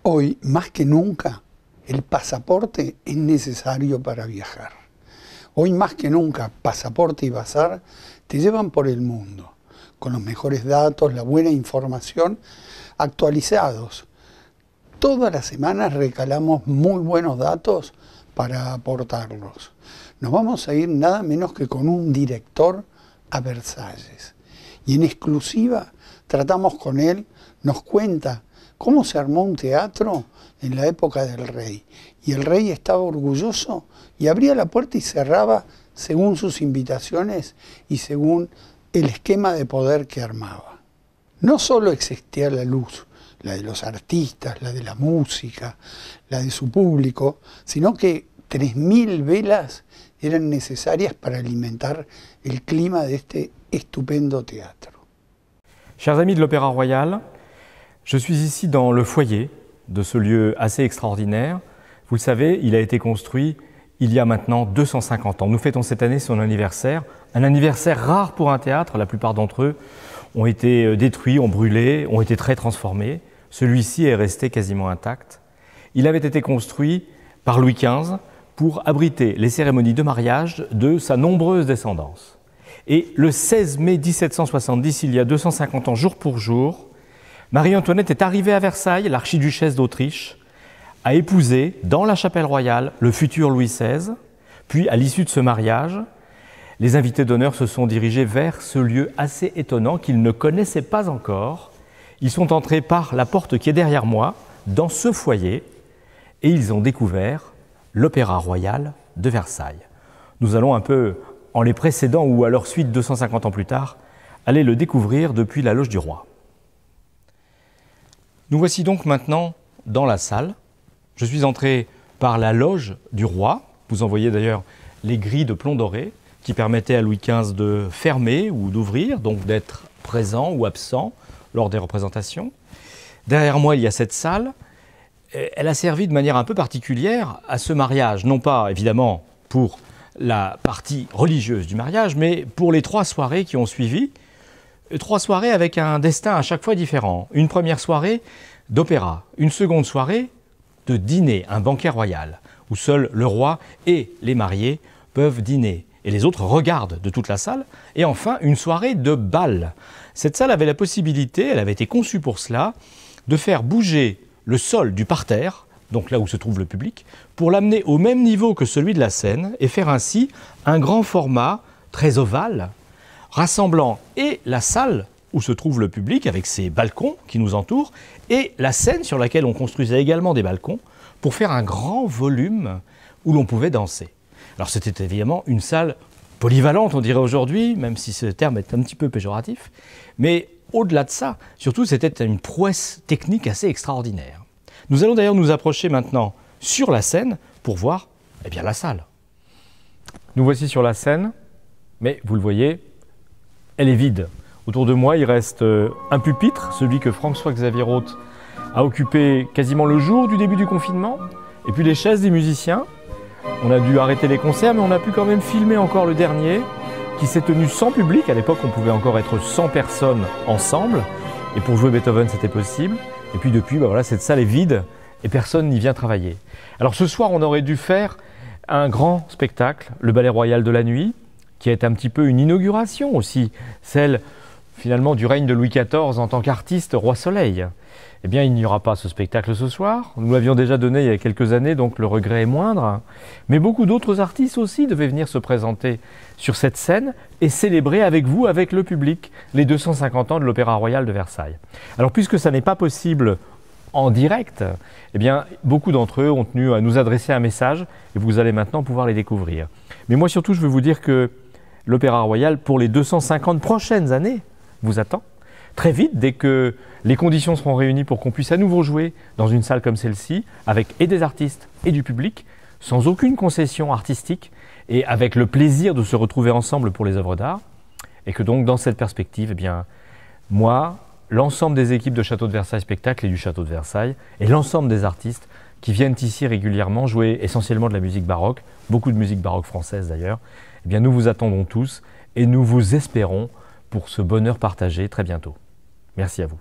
Hoy, más que nunca, el pasaporte es necesario para viajar. Hoy, más que nunca, pasaporte y bazar te llevan por el mundo, con los mejores datos, la buena información, actualizados. Todas las semanas recalamos muy buenos datos para aportarlos. Nos vamos a ir nada menos que con un director a Versalles. Y en exclusiva tratamos con él, nos cuenta cómo se armó un teatro en la época del rey. Y el rey estaba orgulloso y abría la puerta y cerraba según sus invitaciones y según el esquema de poder que armaba. No solo existía la luz, la de los artistas, la de la música, la de su público, sino que 3000 velas eran necesarias para alimentar el clima de este estupendo teatro. Chers amis de l'Opéra Royal, je suis ici dans le foyer de ce lieu assez extraordinaire. Vous le savez, il a été construit il y a maintenant 250 ans. Nous fêtons cette année son anniversaire, un anniversaire rare pour un théâtre. La plupart d'entre eux ont été détruits, ont brûlé, ont été très transformés. Celui-ci est resté quasiment intact. Il avait été construit par Louis XV pour abriter les cérémonies de mariage de sa nombreuse descendance. Et le 16 mai 1770, il y a 250 ans, jour pour jour, Marie-Antoinette est arrivée à Versailles, l'archiduchesse d'Autriche, a épousé dans la chapelle royale le futur Louis XVI. Puis, à l'issue de ce mariage, les invités d'honneur se sont dirigés vers ce lieu assez étonnant qu'ils ne connaissaient pas encore. Ils sont entrés par la porte qui est derrière moi, dans ce foyer, et ils ont découvert l'Opéra Royal de Versailles. Nous allons un peu, en les précédant ou à leur suite 250 ans plus tard, aller le découvrir depuis la loge du roi. Nous voici donc maintenant dans la salle. Je suis entré par la loge du roi. Vous en voyez d'ailleurs les grilles de plomb doré qui permettaient à Louis XV de fermer ou d'ouvrir, donc d'être présent ou absent lors des représentations. Derrière moi, il y a cette salle. Elle a servi de manière un peu particulière à ce mariage, non pas évidemment pour la partie religieuse du mariage, mais pour les 3 soirées qui ont suivi. 3 soirées avec un destin à chaque fois différent. Une première soirée d'opéra, une seconde soirée de dîner, un banquet royal, où seul le roi et les mariés peuvent dîner. Et les autres regardent de toute la salle. Et enfin, une soirée de bal. Cette salle avait la possibilité, elle avait été conçue pour cela, de faire bouger le sol du parterre, donc là où se trouve le public, pour l'amener au même niveau que celui de la scène et faire ainsi un grand format très ovale, rassemblant et la salle où se trouve le public avec ses balcons qui nous entourent et la scène sur laquelle on construisait également des balcons pour faire un grand volume où l'on pouvait danser. Alors c'était évidemment une salle polyvalente, on dirait aujourd'hui, même si ce terme est un petit peu péjoratif, mais au-delà de ça, surtout c'était une prouesse technique assez extraordinaire. Nous allons d'ailleurs nous approcher maintenant sur la scène pour voir la salle. Nous voici sur la scène, mais vous le voyez, elle est vide. Autour de moi, il reste un pupitre, celui que François-Xavier Roth a occupé quasiment le jour du début du confinement, et puis les chaises des musiciens. On a dû arrêter les concerts, mais on a pu quand même filmer encore le dernier, qui s'est tenu sans public. À l'époque, on pouvait encore être 100 personnes ensemble, et pour jouer Beethoven, c'était possible. Et puis depuis, voilà, cette salle est vide, et personne n'y vient travailler. Alors ce soir, on aurait dû faire un grand spectacle, le Ballet Royal de la Nuit, qui est un petit peu une inauguration aussi, celle finalement du règne de Louis XIV en tant qu'artiste roi Soleil. Eh bien, il n'y aura pas ce spectacle ce soir. Nous l'avions déjà donné il y a quelques années, donc le regret est moindre. Mais beaucoup d'autres artistes aussi devaient venir se présenter sur cette scène et célébrer avec vous, avec le public, les 250 ans de l'Opéra Royal de Versailles. Alors, puisque ça n'est pas possible en direct, eh bien, beaucoup d'entre eux ont tenu à nous adresser un message et vous allez maintenant pouvoir les découvrir. Mais moi, surtout, je veux vous dire que l'Opéra Royal, pour les 250 prochaines années, vous attend. Très vite, dès que les conditions seront réunies pour qu'on puisse à nouveau jouer dans une salle comme celle-ci, avec et des artistes et du public, sans aucune concession artistique, et avec le plaisir de se retrouver ensemble pour les œuvres d'art, et que donc dans cette perspective, eh bien, moi, l'ensemble des équipes de Château de Versailles Spectacle et du Château de Versailles, et l'ensemble des artistes qui viennent ici régulièrement jouer essentiellement de la musique baroque, beaucoup de musique baroque française d'ailleurs, eh bien, nous vous attendons tous et nous vous espérons pour ce bonheur partagé très bientôt. Merci à vous.